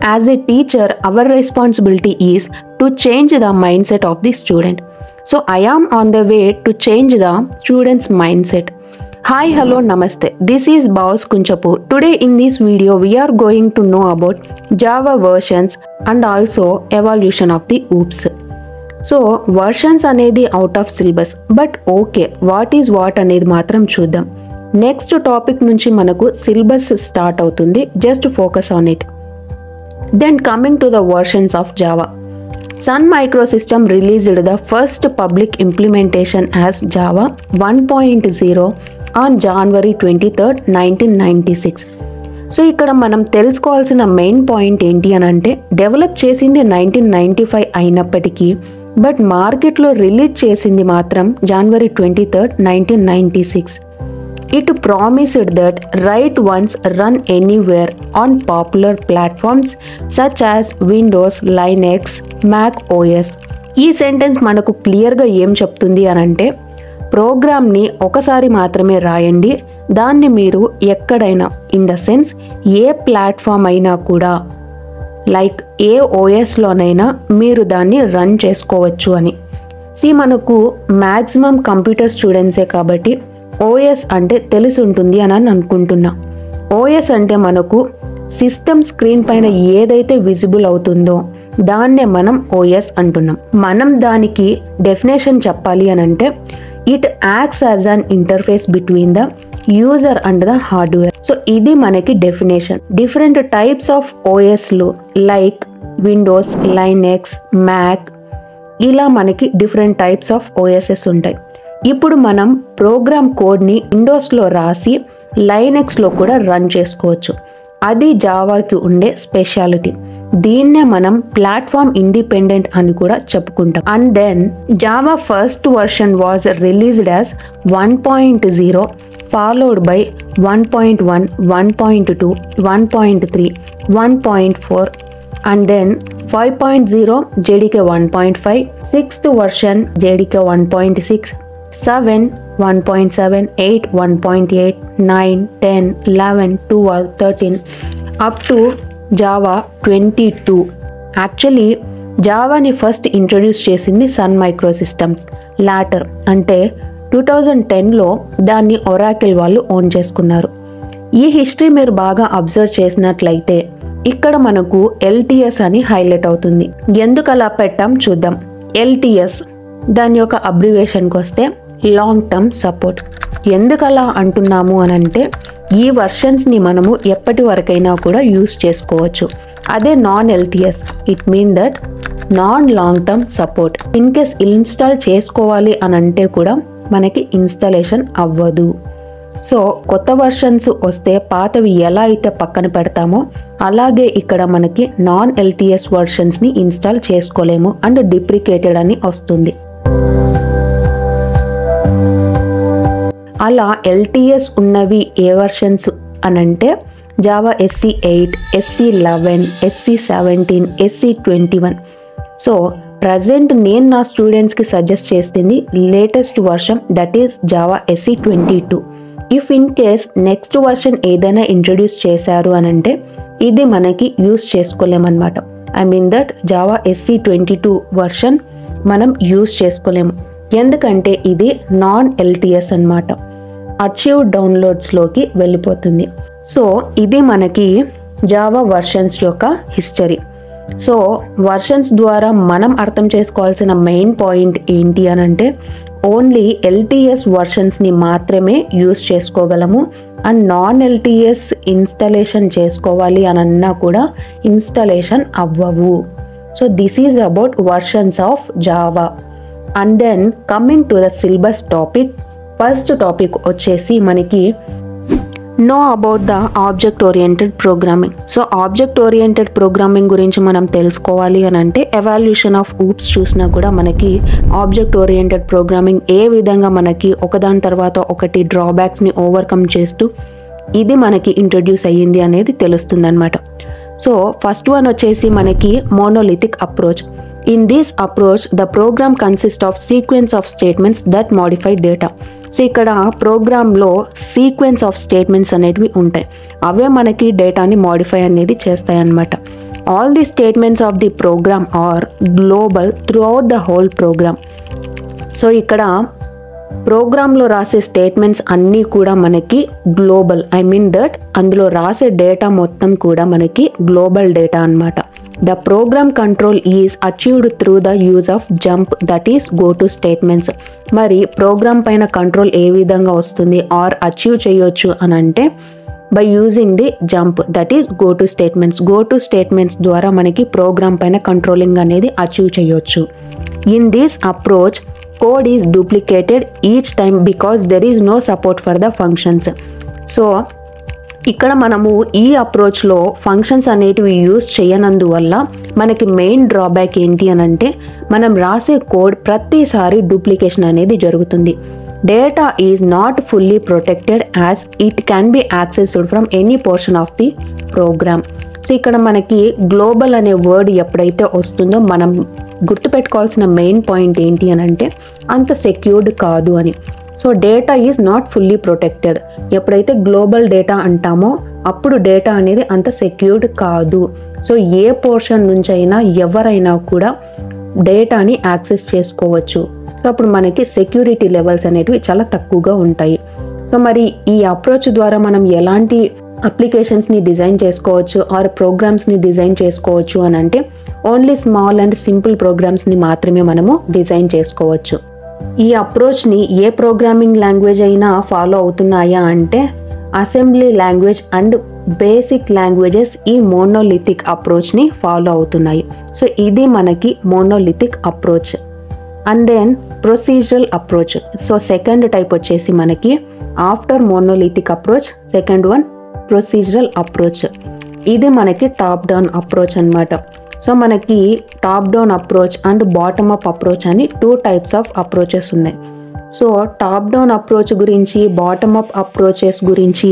As a teacher, our responsibility is to change the mindset of the student. So I am on the way to change the student's mindset. Hi, hello, namaste. This is Baos Kunchapur. Today in this video, we are going to know about Java versions and also evolution of the OOPS. So versions అనేది out of syllabus, but okay, what is what అనేది మాత్రం చూద్దాం. Next topic నుంచి మనకు syllabus start అవుతుంది, just focus on it. Then coming to the versions of Java. Sun Microsystems released the first public implementation as Java 1.0 on January 23rd, 1996. So ఇక్కడ మనం తెలుసుకోవాల్సిన main point ఏంటి అని అంటే, డెవలప్ చేసింది 1995 అయినప్పటికీ బట్ మార్కెట్లో రిలీజ్ చేసింది మాత్రం January 23rd, 1996. It promised that write once, run anywhere on popular platforms such as Windows, Linux, Mac OS. ఈ సెంటెన్స్ మనకు క్లియర్గా ఏం చెప్తుంది అని అంటే, ప్రోగ్రామ్ని ఒకసారి మాత్రమే రాయండి, దాన్ని మీరు ఎక్కడైనా, in the sense A platform అయినా కూడా, లైక్ ఏ ఓఎస్లోనైనా మీరు దాన్ని రన్ చేసుకోవచ్చు అని. మనకు మ్యాక్సిమం కంప్యూటర్ స్టూడెంట్సే కాబట్టి ఓఎస్ అంటే తెలిసి ఉంటుంది అని అనుకుంటున్నా. ఓఎస్ అంటే మనకు సిస్టమ్ స్క్రీన్ పైన ఏదైతే విజిబుల్ అవుతుందో దాన్నే మనం ఓఎస్ అంటున్నాం. మనం దానికి డెఫినేషన్ చెప్పాలి అని అంటే, it acts as an interface between the user and the hardware. So ఇది మనకి డెఫినేషన్. డిఫరెంట్ టైప్స్ ఆఫ్ ఓఎస్లు లైక్ విండోస్, లైనెక్స్, మ్యాక్, ఇలా మనకి డిఫరెంట్ టైప్స్ ఆఫ్ ఓఎస్ఎస్ ఉంటాయి. ఇప్పుడు మనం ప్రోగ్రామ్ కోడ్ని విండోస్లో రాసి లైనెక్స్లో కూడా రన్ చేసుకోవచ్చు. అది జావాకి ఉండే స్పెషాలిటీ. దీన్నే మనం ప్లాట్ఫామ్ ఇండిపెండెంట్ అని కూడా చెప్పుకుంటాం. And then Java first version was released as 1.0 followed by 1.1, 1.2, 1.3, 1.4 and then 5.0 JDK 1.5, 6th version JDK 1.6, 7, 1.7, 8, 1.8, 9, 10, 11, 12, 13 up to Java 22. Actually జావాని ఫస్ట్ ఇంట్రడ్యూస్ చేసింది సన్ మైక్రోసిస్టమ్స్. లాటర్ అంటే 2010లో దాన్ని ఒరాకిల్ వాళ్ళు ఓన్ చేసుకున్నారు. ఈ హిస్టరీ మీరు బాగా అబ్జర్వ్ చేసినట్లయితే ఇక్కడ మనకు LTS అని హైలైట్ అవుతుంది. ఎందుకు అలా పెట్టాం చూద్దాం. LTS దాని యొక్క అబ్రివేషన్కి వస్తే లాంగ్ టర్మ్ సపోర్ట్. ఎందుకు అలా అంటున్నాము అని అంటే, ఈ వర్షన్స్ని మనము ఎప్పటి వరకైనా కూడా యూస్ చేసుకోవచ్చు. అదే non LTS, it mean that non long term support. In case install చేసుకోవాలి అని అంటే కూడా మనకి ఇన్స్టాలేషన్ అవ్వదు. సో కొత్త వర్షన్స్ వస్తే పాతవి ఎలా అయితే పక్కన పెడతామో అలాగే ఇక్కడ మనకి నాన్ LTS వర్షన్స్ని ఇన్స్టాల్ చేసుకోలేము అండ్ డిప్రికేటెడ్ అని వస్తుంది. అలా LTS ఉన్నవి ఏ వర్షన్స్ అనంటే Java SE8, SE11, SE17, SE21. So present నేను నా స్టూడెంట్స్కి సజెస్ట్ చేస్తుంది latest version, that is Java SE22. If in case next version ఏదైనా ఇంట్రడ్యూస్ చేశారు అని అంటే ఇది మనకి యూస్ చేసుకోలేమన్నమాట. I mean that Java SE22 version మనం యూస్ చేసుకోలేము, ఎందుకంటే ఇది నాన్ LTS అన్నమాట. అచీవ్ డౌన్లోడ్స్లోకి వెళ్ళిపోతుంది. సో ఇది మనకి జావా వర్షన్స్ యొక్క హిస్టరీ. సో వర్షన్స్ ద్వారా మనం అర్థం చేసుకోవాల్సిన మెయిన్ పాయింట్ ఏంటి అని అంటే, ఓన్లీ LTS వర్షన్స్ని మాత్రమే యూస్ చేసుకోగలము అండ్ నాన్ LTS ఇన్స్టాలేషన్ చేసుకోవాలి అని అన్నా కూడా ఇన్స్టాలేషన్ అవ్వవు. So this is about versions of Java. And then coming to the syllabus topic. First topic వచ్చేసి మనకి know about the object oriented programming. So object oriented programming గురించి మనం తెలుసుకోవాలి అని అంటే ఎవాల్యూషన్ ఆఫ్ OOPS చూసినా కూడా మనకి ఆబ్జెక్ట్ ఓరియంటెడ్ ప్రోగ్రామింగ్ ఏ విధంగా మనకి ఒకదాని తర్వాత ఒకటి డ్రాబ్యాక్స్ని ఓవర్కమ్ చేస్తూ ఇది మనకి ఇంట్రడ్యూస్ అయ్యింది అనేది తెలుస్తుంది అనమాట. సో ఫస్ట్ వన్ వచ్చేసి మనకి monolithic approach. In this approach, the program consists of sequence of statements that modify data. So ఇక్కడ ప్రోగ్రామ్లో సీక్వెన్స్ ఆఫ్ స్టేట్మెంట్స్ అనేటివి ఉంటాయి, అవే మనకి డేటాని మాడిఫై అనేది చేస్తాయి అన్నమాట. All the statements of the program are global throughout the whole program. So ఇక్కడ ప్రోగ్రాంలో రాసే స్టేట్మెంట్స్ అన్నీ కూడా మనకి గ్లోబల్, ఐ మీన్ దట్ అందులో రాసే డేటా మొత్తం కూడా మనకి గ్లోబల్ డేటా అన్నమాట. The programme control is achieved through the use of jump, that is go to statements. మరి ప్రోగ్రామ్ పైన కంట్రోల్ ఏ విధంగా వస్తుంది ఆర్ అచీవ్ చేయొచ్చు అని అంటే by using the jump, that is go to statements. Go to statements ద్వారా మనకి ప్రోగ్రామ్ పైన కంట్రోలింగ్ అనేది అచీవ్ చేయొచ్చు. In this approach code is duplicated each time because there is no support for the functions. So ఇక్కడ మనము ఈ అప్రోచ్లో functions అనేటివి use చేయనందువల్ల మనకి మెయిన్ డ్రాబ్యాక్ ఏంటి అని అంటే మనం రాసే కోడ్ ప్రతిసారి డూప్లికేషన్ అనేది జరుగుతుంది. Data is not fully protected as it can be accessed from any portion of the program. So ఇక్కడ మనకి గ్లోబల్ అనే వర్డ్ ఎప్పుడైతే వస్తుందో మనం గుర్తుపెట్టుకోవాల్సిన మెయిన్ పాయింట్ ఏంటి అని అంటే అంత సెక్యూర్డ్ కాదు అని. So data is not fully protected. ఎప్పుడైతే గ్లోబల్ డేటా అంటామో అప్పుడు డేటా అనేది అంత సెక్యూర్డ్ కాదు. సో ఏ పోర్షన్ నుంచి అయినా ఎవరైనా కూడా డేటాని యాక్సెస్ చేసుకోవచ్చు. సో అప్పుడు మనకి సెక్యూరిటీ లెవెల్స్ అనేటివి చాలా తక్కువగా ఉంటాయి. సో మరి ఈ అప్రోచ్ ద్వారా మనం ఎలాంటి అప్లికేషన్స్ని డిజైన్ చేసుకోవచ్చు ఆర్ ప్రోగ్రామ్స్ని డిజైన్ చేసుకోవచ్చు అని అంటే ఓన్లీ స్మాల్ అండ్ సింపుల్ ప్రోగ్రామ్స్ని మాత్రమే మనము డిజైన్ చేసుకోవచ్చు. ఈ అప్రోచ్ని ఏ ప్రోగ్రామింగ్ లాంగ్వేజ్ అయినా ఫాలో అవుతున్నాయా అంటే assembly language and basic languages ఈ మోనోలిథిక్ అప్రోచ్ని ఫాలో అవుతున్నాయి. సో ఇది మనకి monolithic approach. And then procedural approach. So second type వచ్చేసి మనకి after monolithic approach second one procedural approach. ఇది మనకి టాప్ డౌన్ అప్రోచ్ అన్నమాట. సో మనకి top down approach and bottom up approach అని 2 టైప్స్ ఆఫ్ అప్రోచెస్ ఉన్నాయి. సో టాప్ డౌన్ అప్రోచ్ గురించి bottom up approaches గురించి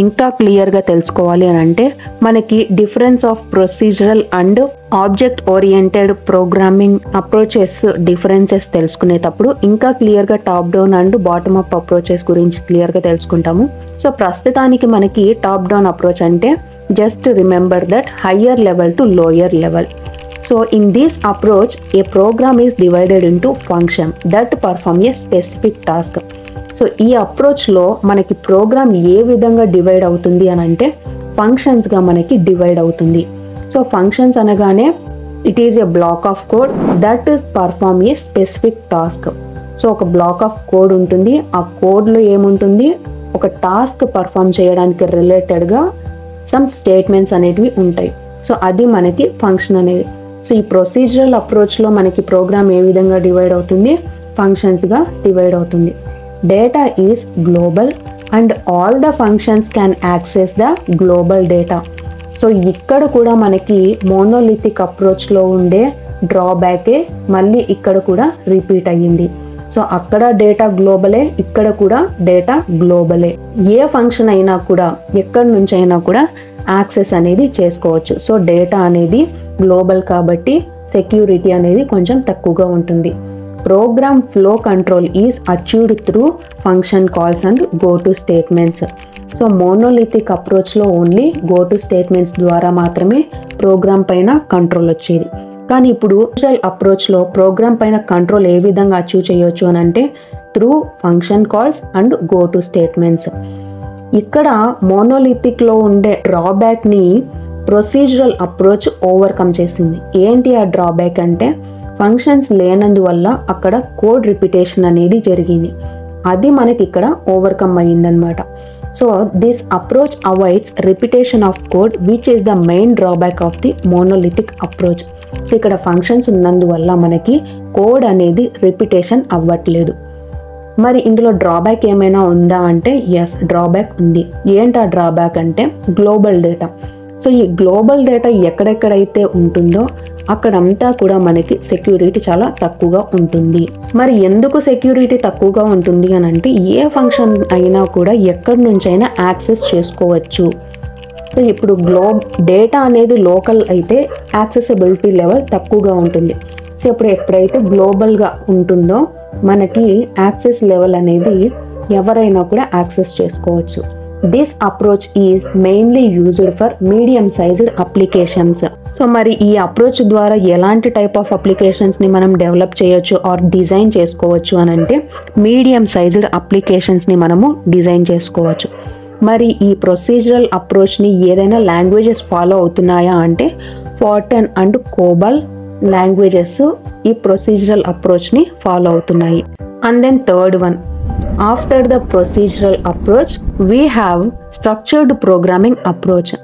ఇంకా క్లియర్గా తెలుసుకోవాలి అని అంటే మనకి difference of procedural and object oriented programming approaches differences తెలుసుకునేటప్పుడు ఇంకా క్లియర్గా top down and bottom up approaches గురించి క్లియర్గా తెలుసుకుంటాము. సో ప్రస్తుతానికి మనకి టాప్ డౌన్ అప్రోచ్ అంటే just remember that higher level to lower level. So in this approach a program is divided into function that perform a specific task. So ఈ అప్రోచ్లో మనకి programme ఏ విధంగా divide అవుతుంది అని అంటే ఫంక్షన్స్గా మనకి డివైడ్ అవుతుంది. సో ఫంక్షన్స్ అనగానే it is a black of code that perform A specific task. So ఒక బ్లాక్ ఆఫ్ కోడ్ ఉంటుంది. ఆ కోడ్లో ఏముంటుంది, ఒక టాస్క్ పర్ఫార్మ్ చేయడానికి రిలేటెడ్గా సమ్ స్టేట్మెంట్స్ అనేటివి ఉంటాయి. సో అది మనకి ఫంక్షన్ అనేది. సో ఈ ప్రొసీజరల్ అప్రోచ్లో మనకి ప్రోగ్రామ్ ఏ విధంగా డివైడ్ అవుతుంది, ఫంక్షన్స్గా డివైడ్ అవుతుంది. Data is global and all the functions can access the global data. So ఇక్కడ కూడా మనకి మోనోలిథిక్ అప్రోచ్లో ఉండే డ్రాబ్యాకే మళ్ళీ ఇక్కడ కూడా రిపీట్ అయ్యింది. సో అక్కడ డేటా గ్లోబలే, ఇక్కడ కూడా డేటా గ్లోబలే. ఏ ఫంక్షన్ అయినా కూడా ఎక్కడి నుంచి అయినా కూడా యాక్సెస్ అనేది చేసుకోవచ్చు. సో డేటా అనేది గ్లోబల్ కాబట్టి సెక్యూరిటీ అనేది కొంచెం తక్కువగా ఉంటుంది. Program flow control is achieved through function calls and go to statements. So monolithic అప్రోచ్లో ఓన్లీ గో టు స్టేట్మెంట్స్ ద్వారా మాత్రమే ప్రోగ్రామ్ పైన కంట్రోల్ వచ్చేది. కానీ ఇప్పుడు ప్రొసీజరల్ అప్రోచ్లో ప్రోగ్రామ్ పైన కంట్రోల్ ఏ విధంగా అచీవ్ చేయొచ్చు అని అంటే through function calls and go to statements. ఇక్కడ మోనోలిథిక్లో ఉండే డ్రాబ్యాక్ని ప్రొసీజరల్ అప్రోచ్ ఓవర్కమ్ చేసింది. ఏంటి ఆ డ్రాబ్యాక్ అంటే ఫంక్షన్స్ లేనందువల్ల అక్కడ కోడ్ రిపిటేషన్ అనేది జరిగింది. అది మనకి ఇక్కడ ఓవర్కమ్ అయ్యిందనమాట. So this approach avoids repetition of code which is the main drawback of the monolithic approach. So ఇక్కడ ఫంక్షన్స్ ఉన్నందువల్ల మనకి కోడ్ అనేది రిపిటేషన్ అవ్వట్లేదు. మరి ఇందులో డ్రాబ్యాక్ ఏమైనా ఉందా అంటే ఎస్, డ్రాబ్యాక్ ఉంది. ఏంటి ఆ డ్రాబ్యాక్ అంటే గ్లోబల్ డేటా. సో ఈ గ్లోబల్ డేటా ఎక్కడెక్కడైతే ఉంటుందో అక్కడంతా కూడా మనకి సెక్యూరిటీ చాలా తక్కువగా ఉంటుంది. మరి ఎందుకు సెక్యూరిటీ తక్కువగా ఉంటుంది అని అంటే ఏ ఫంక్షన్ అయినా కూడా ఎక్కడి నుంచైనా యాక్సెస్ చేసుకోవచ్చు. సో ఇప్పుడు డేటా అనేది లోకల్ అయితే యాక్సెసిబిలిటీ లెవెల్ తక్కువగా ఉంటుంది. సో ఇప్పుడు ఎప్పుడైతే గ్లోబల్గా ఉంటుందో మనకి యాక్సెస్ లెవెల్ అనేది ఎవరైనా కూడా యాక్సెస్ చేసుకోవచ్చు. This approach is mainly used for medium sized applications. So మరి ఈ అప్రోచ్ ద్వారా ఎలాంటి టైప్ ఆఫ్ అప్లికేషన్స్ని మనం డెవలప్ చేయొచ్చు ఆర్ డిజైన్ చేసుకోవచ్చు అని అంటే మీడియం సైజ్డ్ అప్లికేషన్స్ని మనము డిజైన్ చేసుకోవచ్చు. మరి ఈ ప్రొసీజరల్ అప్రోచ్ని ఏదైనా లాంగ్వేజెస్ ఫాలో అవుతున్నాయా అంటే ఫార్టన్ అండ్ కోబల్ లాంగ్వేజెస్ ఈ ప్రొసీజరల్ అప్రోచ్ని ఫాలో అవుతున్నాయి. And then third one, after the procedural approach we have structured programming approach.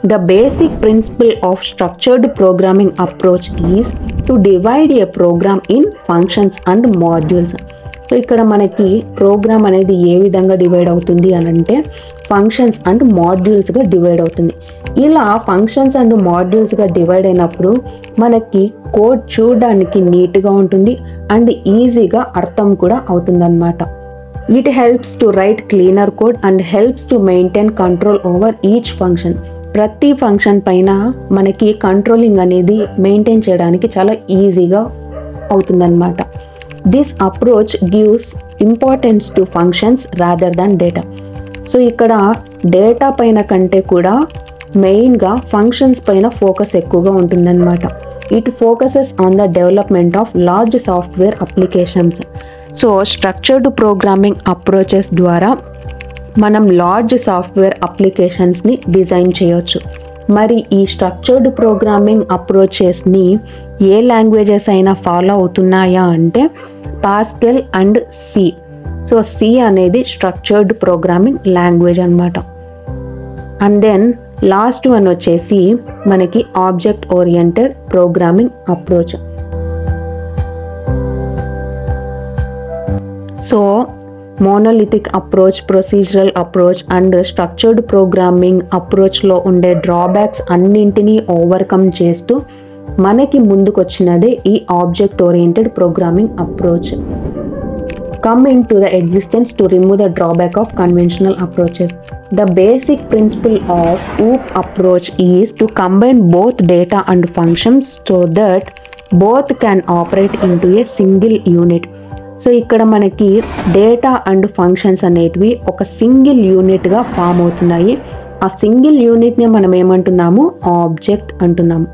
The basic principle of structured programming approach is to divide a program in functions and modules. So ఇక్కడ మనకి programme అనేది ఏ విధంగా divide అవుతుంది అని అంటే functions and మాడ్యూల్స్గా divide అవుతుంది. ఇలా functions and మాడ్యూల్స్గా divide అయినప్పుడు మనకి కోడ్ చూడడానికి నీట్గా ఉంటుంది అండ్ ఈజీగా అర్థం కూడా అవుతుందన్నమాట. It helps to right cleaner code and helps to maintain control over each function. ప్రతి ఫంక్షన్ పైన మనకి కంట్రోలింగ్ అనేది మెయింటైన్ చేయడానికి చాలా ఈజీగా అవుతుందన్నమాట. This approach gives importance to functions rather than data. So ఇక్కడ డేటా పైన కంటే కూడా మెయిన్గా ఫంక్షన్స్ పైన ఫోకస్ ఎక్కువగా ఉంటుందన్నమాట. It focuses on the development of large software applications. So structured programming approaches ద్వారా మనం లార్జ్ సాఫ్ట్వేర్ అప్లికేషన్స్ని డిజైన్ చేయొచ్చు. మరి ఈ స్ట్రక్చర్డ్ ప్రోగ్రామింగ్ అప్రోచెస్ని ఏ లాంగ్వేజెస్ అయినా ఫాలో అవుతున్నాయా అంటే Pascal and C. So C అనేది స్ట్రక్చర్డ్ ప్రోగ్రామింగ్ లాంగ్వేజ్ అన్నమాట. అండ్ దెన్ లాస్ట్ వన్ వచ్చేసి మనకి object oriented programming approach. So monolithic approach, procedural approach and structured programming అప్రోచ్లో ఉండే డ్రాబ్యాక్స్ అన్నింటినీ ఓవర్కమ్ చేస్తూ మనకి ముందుకొచ్చినదే ఈ object oriented programming approach. Coming to the existence to remove the drawback of conventional approaches. The basic principle of OOP approach is to combine both data and functions so that both can operate into a single unit. So ఇక్కడ మనకి data and functions అనేటివి ఒక single యూనిట్గా form అవుతున్నాయి. ఆ single యూనిట్ని మనం ఏమంటున్నాము, object అంటున్నాము.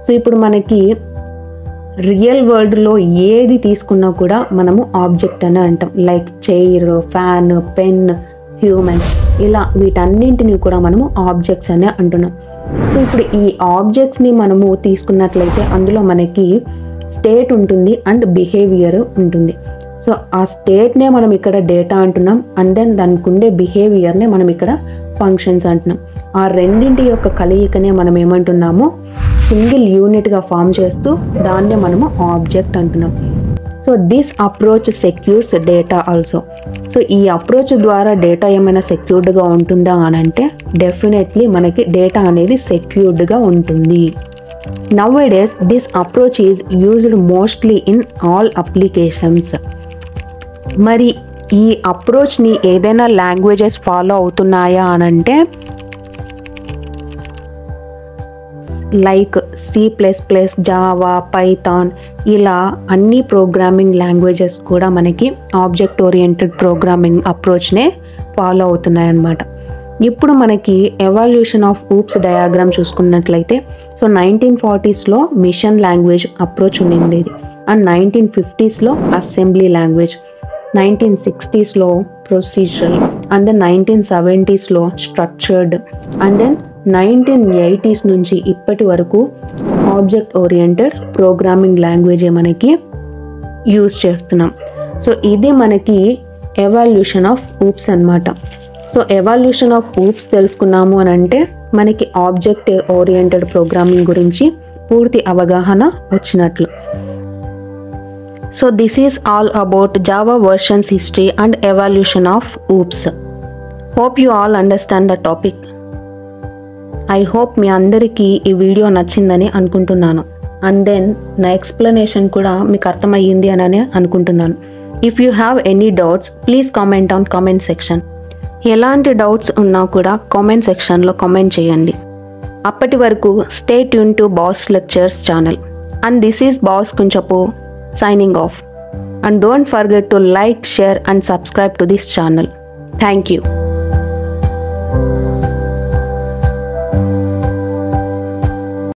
So ఇప్పుడు మనకి రియల్ వరల్డ్లో ఏది తీసుకున్నా కూడా మనము ఆబ్జెక్ట్ అని అంటాం. Like chair, fan, pen, human, ఇలా వీటన్నింటినీ కూడా మనము ఆబ్జెక్ట్స్ అనే అంటున్నాం. సో ఇప్పుడు ఈ ఆబ్జెక్ట్స్ని మనము తీసుకున్నట్లయితే అందులో మనకి స్టేట్ ఉంటుంది అండ్ బిహేవియర్ ఉంటుంది. సో ఆ స్టేట్నే మనం ఇక్కడ డేటా అంటున్నాం అండ్ దెన్ దానికి ఉండే బిహేవియర్నే మనం ఇక్కడ ఫంక్షన్స్ అంటున్నాం. ఆ రెండింటి యొక్క కలయికనే మనం ఏమంటున్నాము, సింగిల్ యూనిట్గా ఫామ్ చేస్తూ దాన్నే మనము ఆబ్జెక్ట్ అంటున్నాం. So this approach secures data also. So ఈ అప్రోచ్ ద్వారా డేటా ఏమైనా సెక్యూర్డ్గా ఉంటుందా అని అంటే డెఫినెట్లీ మనకి డేటా అనేది సెక్యూర్డ్గా ఉంటుంది. Nowadays this approach is used mostly in all applications. మరి ఈ అప్రోచ్ని ఏదైనా లాంగ్వేజెస్ ఫాలో అవుతున్నాయా అని అంటే లైక్ C++, జావా, పైథాన్, ఇలా అన్ని ప్రోగ్రామింగ్ లాంగ్వేజెస్ కూడా మనకి ఆబ్జెక్ట్ ఓరియంటెడ్ ప్రోగ్రామింగ్ అప్రోచ్నే ఫాలో అవుతున్నాయి అన్నమాట. ఇప్పుడు మనకి ఎవల్యూషన్ ఆఫ్ ఊప్స్ డయాగ్రామ్ చూసుకున్నట్లయితే సో 1940స్లో మిషన్ లాంగ్వేజ్ అప్రోచ్ ఉండింది అండ్ 1950స్లో అసెంబ్లీ లాంగ్వేజ్, 1960స్లో ప్రొసీజరల్ అండ్ దెన్ 1970స్లో స్ట్రక్చర్డ్ అండ్ దెన్ 1980s నుంచి ఇప్పటి వరకు ఆబ్జెక్ట్ ఓరియంటెడ్ ప్రోగ్రామింగ్ లాంగ్వేజే మనకి యూజ్ చేస్తున్నాం. సో ఇది మనకి ఎవల్యూషన్ ఆఫ్ ఊప్స్ అన్నమాట. సో ఎవల్యూషన్ ఆఫ్ ఊప్స్ తెలుసుకున్నాము అని అంటే మనకి ఆబ్జెక్ట్ ఓరియంటెడ్ ప్రోగ్రామింగ్ గురించి పూర్తి అవగాహన వచ్చినట్లు. So this is all about Java versions history and evolution of OOPS. Hope you all understand the topic. I hope మీ అందరికీ ఈ వీడియో నచ్చిందని అనుకుంటున్నాను. అండ్ దెన్ నా ఎక్స్ప్లెనేషన్ కూడా మీకు అర్థమయ్యింది అని అనుకుంటున్నాను. If you have any doubts please comment on comment section. ఎలాంటి డౌట్స్ ఉన్నా కూడా కామెంట్ సెక్షన్లో కామెంట్ చేయండి. అప్పటి వరకు stay tune to boss lectures channel. And this is boss Kunchapu signing off, and don't forget to like, share and subscribe to this channel. Thank you.